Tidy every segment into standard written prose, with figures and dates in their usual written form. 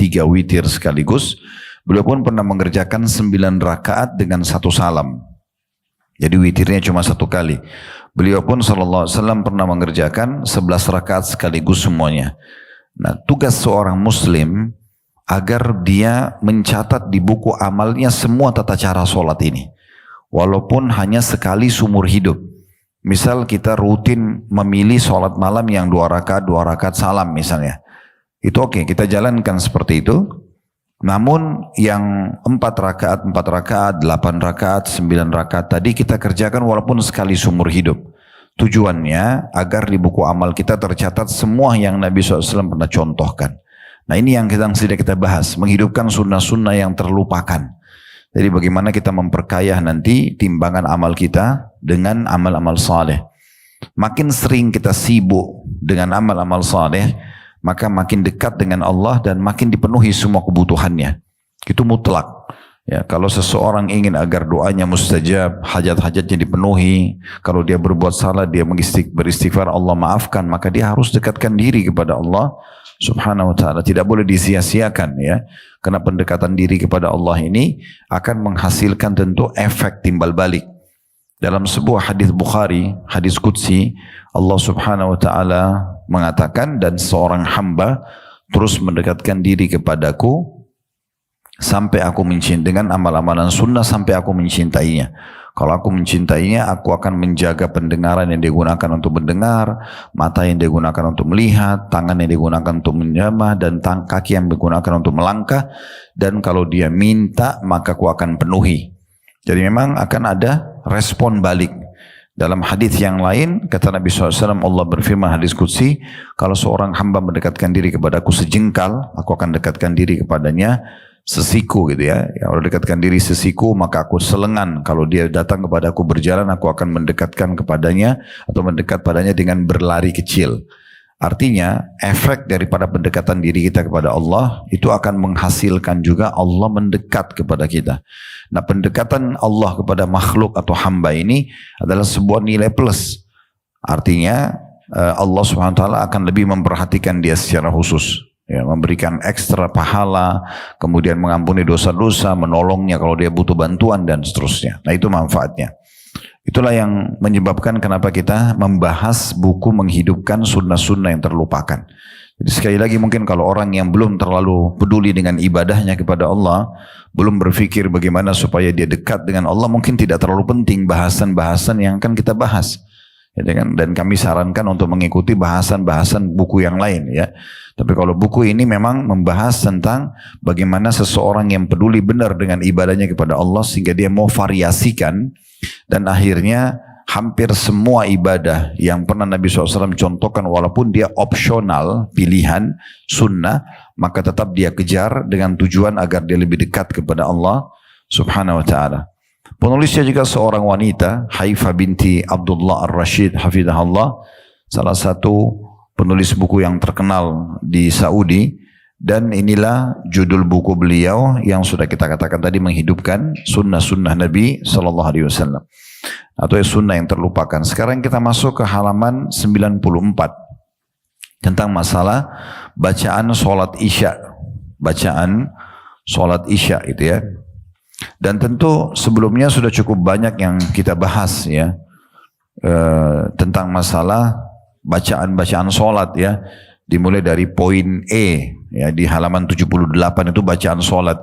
3 witir sekaligus. Beliau pun pernah mengerjakan 9 rakaat dengan 1 salam. Jadi witirnya cuma 1 kali. Beliau pun sallallahu alaihi wasallam pernah mengerjakan 11 rakaat sekaligus semuanya. Nah, tugas seorang muslim agar dia mencatat di buku amalnya semua tata cara sholat ini. Walaupun hanya sekali seumur hidup. Misal kita rutin memilih sholat malam yang 2 rakaat salam misalnya. Itu oke, kita jalankan seperti itu. Namun yang 4 rakaat, 8 rakaat, 9 rakaat tadi kita kerjakan walaupun sekali seumur hidup. Tujuannya agar di buku amal kita tercatat semua yang Nabi SAW pernah contohkan. Nah, ini yang sedang kita bahas, menghidupkan sunnah-sunnah yang terlupakan. Jadi bagaimana kita memperkaya nanti timbangan amal kita dengan amal-amal saleh. Makin sering kita sibuk dengan amal-amal saleh, maka makin dekat dengan Allah dan makin dipenuhi semua kebutuhannya. Itu mutlak. Ya, kalau seseorang ingin agar doanya mustajab, hajat-hajatnya dipenuhi, kalau dia berbuat salah, dia beristighfar, Allah maafkan, maka dia harus dekatkan diri kepada Allah Subhanahu wa ta'ala. Tidak boleh disia-siakan ya. Karena pendekatan diri kepada Allah ini akan menghasilkan tentu efek timbal balik. Dalam sebuah hadis Bukhari, hadis Qudsi, Allah Subhanahu wa ta'ala mengatakan, dan seorang hamba terus mendekatkan diri kepadaku sampai aku mencintai dengan amal-amalan sunnah sampai aku mencintainya. Kalau aku mencintainya, aku akan menjaga pendengaran yang digunakan untuk mendengar, mata yang digunakan untuk melihat, tangan yang digunakan untuk menjamah, dan kaki yang digunakan untuk melangkah. Dan kalau dia minta, maka aku akan penuhi. Jadi memang akan ada respon balik. Dalam hadis yang lain, kata Nabi SAW, Allah berfirman hadis Qudsi, kalau seorang hamba mendekatkan diri kepadaku sejengkal, aku akan dekatkan diri kepadanya sesiku gitu ya. Kalau dekatkan diri sesiku, maka aku selengan. Kalau dia datang kepada aku berjalan, aku akan mendekatkan kepadanya atau mendekat padanya dengan berlari kecil. Artinya efek daripada pendekatan diri kita kepada Allah itu akan menghasilkan juga Allah mendekat kepada kita. Nah, pendekatan Allah kepada makhluk atau hamba ini adalah sebuah nilai plus. Artinya Allah SWT akan lebih memperhatikan dia secara khusus. Ya, memberikan ekstra pahala, kemudian mengampuni dosa-dosa, menolongnya kalau dia butuh bantuan dan seterusnya. Nah, itu manfaatnya. Itulah yang menyebabkan kenapa kita membahas buku menghidupkan sunnah-sunnah yang terlupakan. Jadi sekali lagi mungkin kalau orang yang belum terlalu peduli dengan ibadahnya kepada Allah, belum berpikir bagaimana supaya dia dekat dengan Allah, mungkin tidak terlalu penting bahasan-bahasan yang akan kita bahas. Ya, dan kami sarankan untuk mengikuti bahasan-bahasan buku yang lain ya. Tapi kalau buku ini memang membahas tentang bagaimana seseorang yang peduli benar dengan ibadahnya kepada Allah sehingga dia mau variasikan, dan akhirnya hampir semua ibadah yang pernah Nabi SAW contohkan walaupun dia opsional, pilihan, sunnah, maka tetap dia kejar dengan tujuan agar dia lebih dekat kepada Allah Subhanahu wa ta'ala. Penulisnya juga seorang wanita, Haifah binti Abdullah Ar-Rashid hafidhahullah, salah satu penulis buku yang terkenal di Saudi, dan inilah judul buku beliau yang sudah kita katakan tadi, menghidupkan sunnah-sunnah Nabi SAW atau sunnah yang terlupakan. Sekarang kita masuk ke halaman 94 tentang masalah bacaan sholat isya, bacaan sholat isya itu ya. Dan tentu sebelumnya sudah cukup banyak yang kita bahas ya tentang masalah bacaan-bacaan sholat ya, dimulai dari poin E ya, di halaman 78 itu bacaan sholat.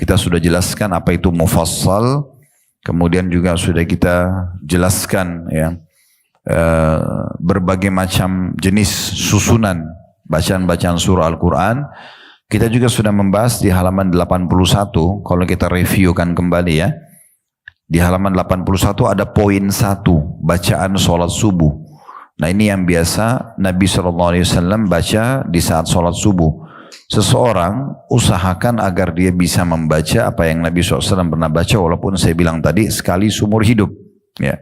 Kita sudah jelaskan apa itu mufassal, kemudian juga sudah kita jelaskan ya berbagai macam jenis susunan bacaan-bacaan surah Al-Quran. Kita juga sudah membahas di halaman 81, kalau kita reviewkan kembali ya, di halaman 81 ada poin 1, bacaan sholat subuh. Nah, ini yang biasa Nabi SAW baca di saat sholat subuh. Seseorang usahakan agar dia bisa membaca apa yang Nabi SAW pernah baca, walaupun saya bilang tadi sekali seumur hidup ya.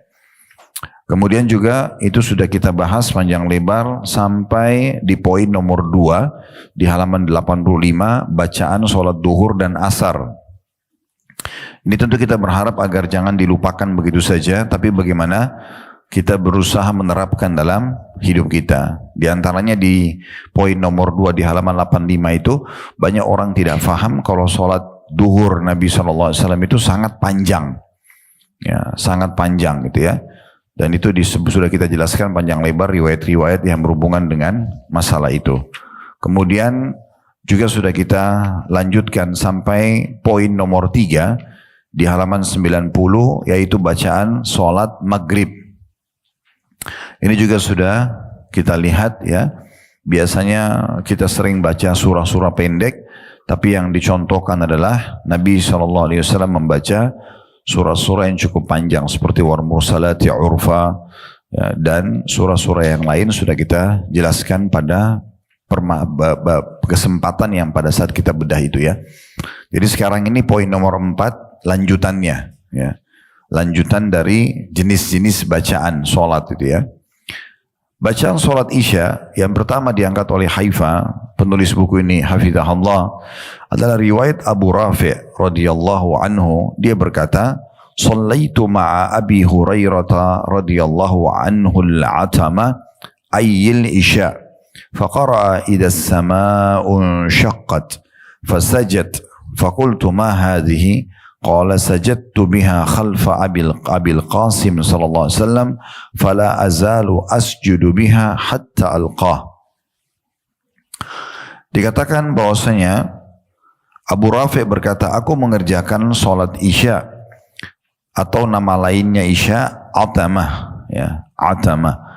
Kemudian juga itu sudah kita bahas panjang lebar sampai di poin nomor 2 di halaman 85, bacaan sholat duhur dan asar. Ini tentu kita berharap agar jangan dilupakan begitu saja, tapi bagaimana kita berusaha menerapkan dalam hidup kita. Di antaranya di poin nomor 2 di halaman 85 itu, banyak orang tidak faham kalau sholat duhur Nabi SAW itu sangat panjang. Ya, sangat panjang gitu ya. Dan itu sudah kita jelaskan panjang lebar riwayat-riwayat yang berhubungan dengan masalah itu. Kemudian juga sudah kita lanjutkan sampai poin nomor 3 di halaman 90, yaitu bacaan sholat maghrib. Ini juga sudah kita lihat ya. Biasanya kita sering baca surah-surah pendek, tapi yang dicontohkan adalah Nabi SAW membaca surah-surah yang cukup panjang seperti wal mursalati urfa ya, dan surah-surah yang lain sudah kita jelaskan pada kesempatan yang pada saat kita bedah itu ya. Jadi sekarang ini poin nomor 4 lanjutannya ya. Lanjutan dari jenis-jenis bacaan sholat itu ya. Bacaan sholat Isya yang pertama diangkat oleh Haifa, penulis buku ini hafizahullah, adalah riwayat Abu Rafi' radhiyallahu anhu. Dia berkata, "Shallaitu ma'a Abi Hurairah radhiyallahu anhu al-'atama ayyil Isya." فقرأ إذا السماء انشقت فسجد فقلت ما هذه قال سجدت بها خلف أبي القاسم صلى الله عليه وسلم فلا أزال أسجد بها حتى ألقاه. Dikatakan bahwasanya Abu Rafi' berkata, aku mengerjakan sholat Isya atau nama lainnya Isya Atamah ya, Atamah,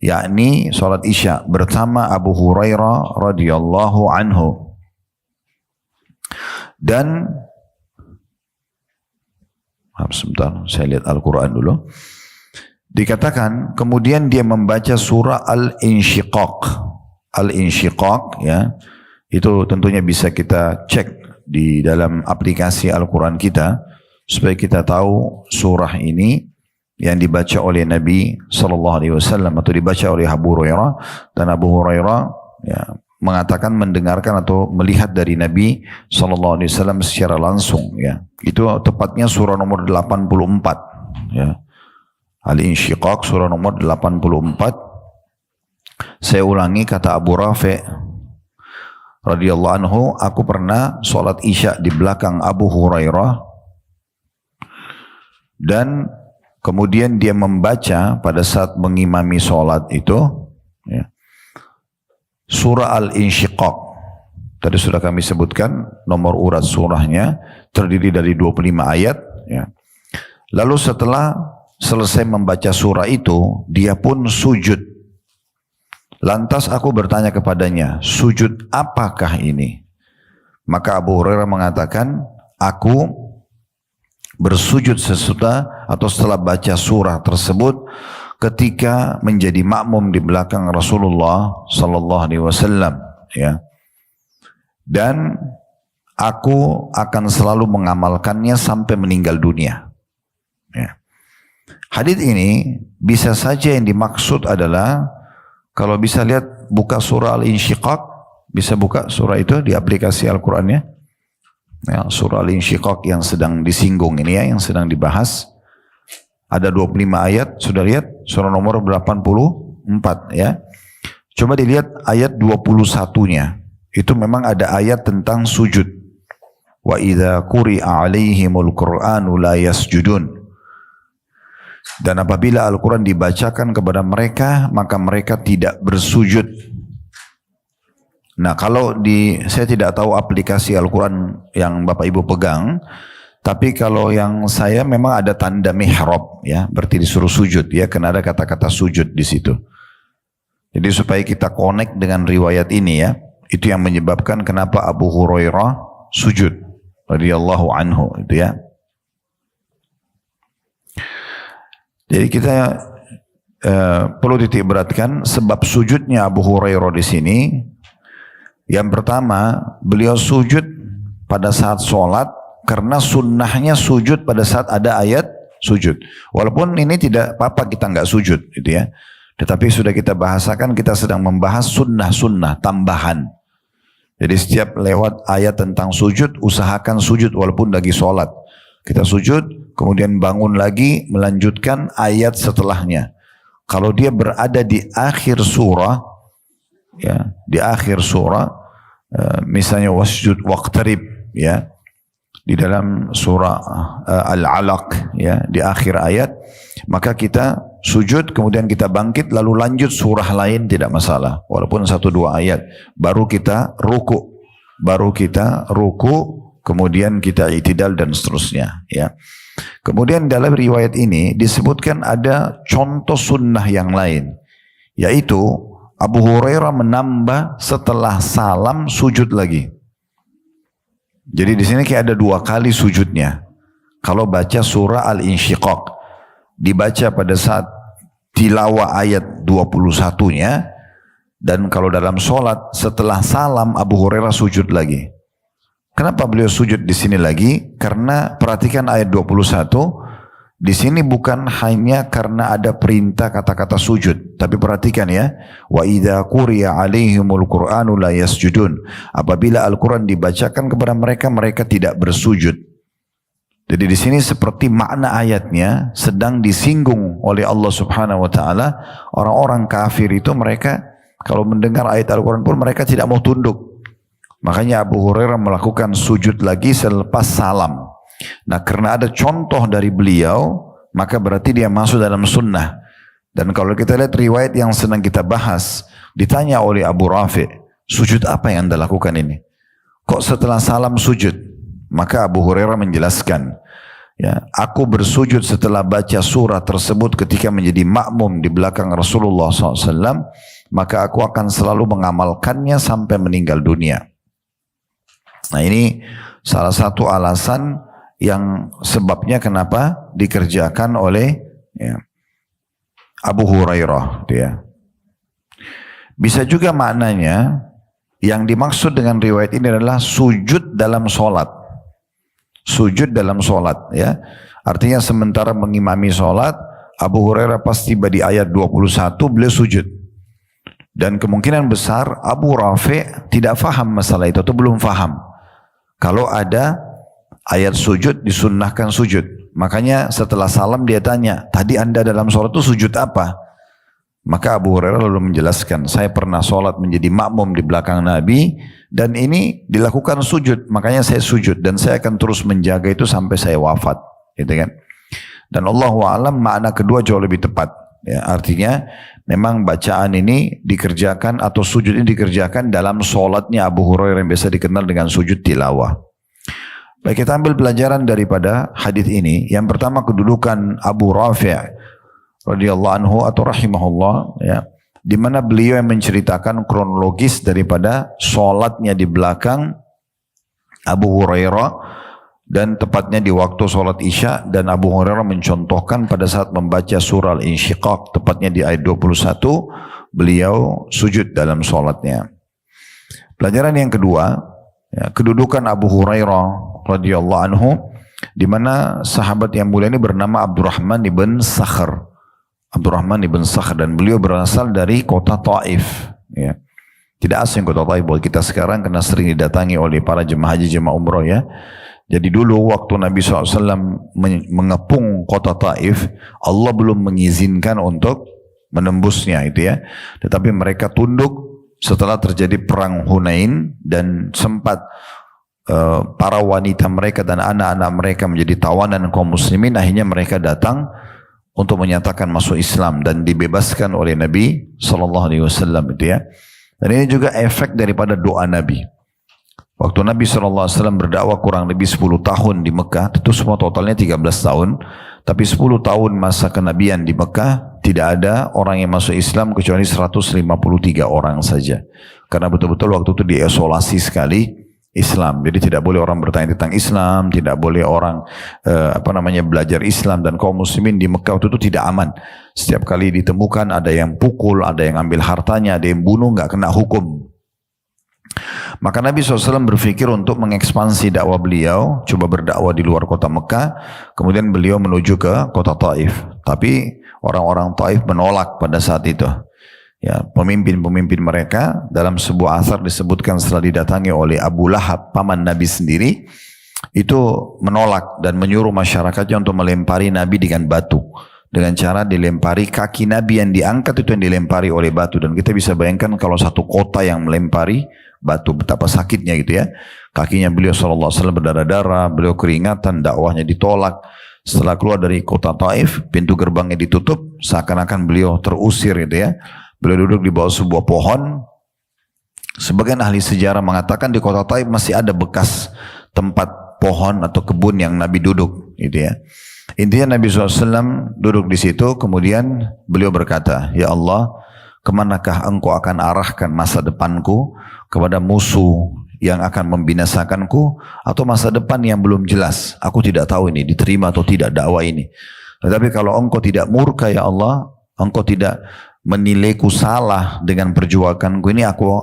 yakni sholat Isya bersama Abu Hurairah radhiyallahu anhu. Dan sebentar, saya lihat Al-Quran dulu. Dikatakan kemudian dia membaca surah Al-Insyiqaq. Al-Insyiqaq ya, itu tentunya bisa kita cek di dalam aplikasi Al-Quran kita supaya kita tahu surah ini yang dibaca oleh Nabi SAW atau dibaca oleh Abu Hurairah, dan Abu Hurairah ya, mengatakan mendengarkan atau melihat dari Nabi SAW secara langsung ya. Itu tepatnya surah nomor 84 ya. Al-Insyiqaq surah nomor 84. Saya ulangi kata Abu Rafi' radhiyallahu anhu, aku pernah sholat Isya di belakang Abu Hurairah dan kemudian dia membaca pada saat mengimami sholat itu ya, surah Al-Insyiqaq. Tadi sudah kami sebutkan nomor urat surahnya, terdiri dari 25 ayat ya. Lalu setelah selesai membaca surah itu, dia pun sujud. Lantas aku bertanya kepadanya, sujud apakah ini? Maka Abu Hurairah mengatakan, aku bersujud sesudah atau setelah baca surah tersebut ketika menjadi makmum di belakang Rasulullah sallallahu alaihi wasallam ya. Dan aku akan selalu mengamalkannya sampai meninggal dunia. Ya. Hadits ini bisa saja yang dimaksud adalah, kalau bisa lihat buka surah Al-Insyiqaq, bisa buka surah itu di aplikasi Al-Qur'annya. Ya, surah Al-Insyiqaq yang sedang disinggung ini ya, yang sedang dibahas. Ada 25 ayat, sudah lihat surah nomor 84 ya. Coba dilihat ayat 21-nya. Itu memang ada ayat tentang sujud. Wa idza quri'a 'alaihimul Qur'anu la yasjudun. Dan apabila Al-Quran dibacakan kepada mereka, maka mereka tidak bersujud. Nah, kalau saya tidak tahu aplikasi Al-Quran yang Bapak Ibu pegang, tapi kalau yang saya memang ada tanda mihrab, ya, berarti disuruh sujud, ya, karena ada kata-kata sujud di situ. Jadi supaya kita connect dengan riwayat ini, ya, itu yang menyebabkan kenapa Abu Hurairah sujud, radhiyallahu anhu, itu ya. Jadi kita perlu titik beratkan sebab sujudnya Abu Hurairah di sini. Yang pertama, beliau sujud pada saat sholat karena sunnahnya sujud pada saat ada ayat sujud. Walaupun ini tidak apa-apa kita nggak sujud, gitu ya. Tetapi sudah kita bahasakan, kita sedang membahas sunnah-sunnah tambahan. Jadi setiap lewat ayat tentang sujud, usahakan sujud walaupun lagi sholat. Kita sujud, kemudian bangun lagi, melanjutkan ayat setelahnya. kalau dia berada di akhir surah, ya, di akhir surah, misalnya wasjud waqtarib, ya, di dalam surah Al-Alaq, ya, di akhir ayat, maka kita sujud, kemudian kita bangkit, lalu lanjut surah lain, tidak masalah. Walaupun 1-2 ayat, baru kita ruku, kemudian kita i'tidal dan seterusnya. Ya. Kemudian dalam riwayat ini disebutkan ada contoh sunnah yang lain, yaitu Abu Hurairah menambah setelah salam sujud lagi. Jadi di sini kayak ada 2 kali sujudnya. Kalau baca surah Al-Insyiqaq, dibaca pada saat tilawah ayat 21-nya, dan kalau dalam sholat setelah salam Abu Hurairah sujud lagi. Kenapa beliau sujud di sini lagi? Karena perhatikan ayat 21, di sini bukan hanya karena ada perintah kata-kata sujud, tapi perhatikan ya, wa idza quriya alaihimul qur'anu la yasjudun. Apabila Al-Qur'an dibacakan kepada mereka, mereka tidak bersujud. Jadi di sini seperti makna ayatnya sedang disinggung oleh Allah Subhanahu wa taala. Orang-orang kafir itu mereka kalau mendengar ayat Al-Qur'an pun mereka tidak mau tunduk. Makanya Abu Hurairah melakukan sujud lagi selepas salam. Nah, karena ada contoh dari beliau, maka berarti dia masuk dalam sunnah. Dan kalau kita lihat riwayat yang sedang kita bahas, ditanya oleh Abu Rafi, sujud apa yang Anda lakukan ini? Kok setelah salam sujud? Maka Abu Hurairah menjelaskan, ya, aku bersujud setelah baca surah tersebut ketika menjadi makmum di belakang Rasulullah SAW, maka aku akan selalu mengamalkannya sampai meninggal dunia. Nah, ini salah satu alasan yang sebabnya kenapa dikerjakan oleh, ya, Abu Hurairah. Ya. Bisa juga maknanya yang dimaksud dengan riwayat ini adalah sujud dalam sholat. Sujud dalam sholat, ya. Artinya sementara mengimami sholat, Abu Hurairah pas tiba di ayat 21 beliau sujud. Dan kemungkinan besar Abu Rafi tidak faham masalah itu atau belum faham. Kalau ada ayat sujud, disunnahkan sujud. Makanya setelah salam dia tanya, tadi Anda dalam sholat itu sujud apa? Maka Abu Hurairah lalu menjelaskan, saya pernah sholat menjadi makmum di belakang Nabi, dan ini dilakukan sujud, makanya saya sujud, dan saya akan terus menjaga itu sampai saya wafat. Gitu kan? Dan Allahu a'lam makna kedua jauh lebih tepat. Ya, artinya memang bacaan ini dikerjakan atau sujud ini dikerjakan dalam sholatnya Abu Hurairah yang biasa dikenal dengan sujud tilawah. Baik, kita ambil pelajaran daripada hadis ini. Yang pertama, kedudukan Abu Rafi' radhiyallahu anhu atau rahimahullah, ya, di mana beliau yang menceritakan kronologis daripada sholatnya di belakang Abu Hurairah, dan tepatnya di waktu sholat Isya, dan Abu Hurairah mencontohkan pada saat membaca surah Al-Insyiqaq, tepatnya di ayat 21, beliau sujud dalam sholatnya. Pelajaran yang kedua, ya, kedudukan Abu Hurairah radhiyallahu anhu, di mana sahabat yang mulia ini bernama Abdurrahman ibn Sakhr. Abdurrahman ibn Sakhr, dan beliau berasal dari kota Taif. Ya. Tidak asing kota Taif buat kita sekarang karena sering didatangi oleh para jemaah haji, jemaah umroh, ya. Jadi dulu waktu Nabi SAW mengepung kota Taif, Allah belum mengizinkan untuk menembusnya itu, ya. Tetapi mereka tunduk setelah terjadi perang Hunain, dan sempat para wanita mereka dan anak-anak mereka menjadi tawanan kaum muslimin. Akhirnya mereka datang untuk menyatakan masuk Islam dan dibebaskan oleh Nabi SAW itu, ya. Dan ini juga efek daripada doa Nabi. Waktu Nabi SAW berdakwah kurang lebih 10 tahun di Mekah, itu semua totalnya 13 tahun, tapi 10 tahun masa kenabian di Mekah, tidak ada orang yang masuk Islam kecuali 153 orang saja. Karena betul-betul waktu itu diisolasi sekali Islam. Jadi tidak boleh orang bertanya tentang Islam, tidak boleh orang belajar Islam, dan kaum muslimin di Mekah waktu itu tidak aman. Setiap kali ditemukan ada yang pukul, ada yang ambil hartanya, ada yang bunuh, nggak kena hukum. Maka Nabi SAW berpikir untuk mengekspansi dakwah beliau, coba berdakwah di luar kota Mekah, kemudian beliau menuju ke kota Taif. Tapi orang-orang Taif menolak pada saat itu. Ya, pemimpin-pemimpin mereka dalam sebuah asar disebutkan setelah didatangi oleh Abu Lahab, paman Nabi sendiri, itu menolak dan menyuruh masyarakatnya untuk melempari Nabi dengan batu. dengan cara dilempari kaki Nabi yang diangkat itu yang dilempari oleh batu. Dan kita bisa bayangkan kalau satu kota yang melempari batu, betapa sakitnya gitu ya. Kakinya beliau SAW berdarah-darah, beliau keringatan, dakwahnya ditolak. Setelah keluar dari kota Taif, pintu gerbangnya ditutup, seakan-akan beliau terusir gitu ya. Beliau duduk di bawah sebuah pohon. Sebagian ahli sejarah mengatakan di kota Taif masih ada bekas tempat pohon atau kebun yang Nabi duduk gitu ya. Intinya Nabi SAW duduk di situ, kemudian beliau berkata, "Ya Allah, kemanakah engkau akan arahkan masa depanku, kepada musuh yang akan membinasakanku, atau masa depan yang belum jelas? Aku tidak tahu ini diterima atau tidak dakwah ini. Tetapi kalau engkau tidak murka ya Allah, engkau tidak menilaiku salah dengan perjuanganku ini, aku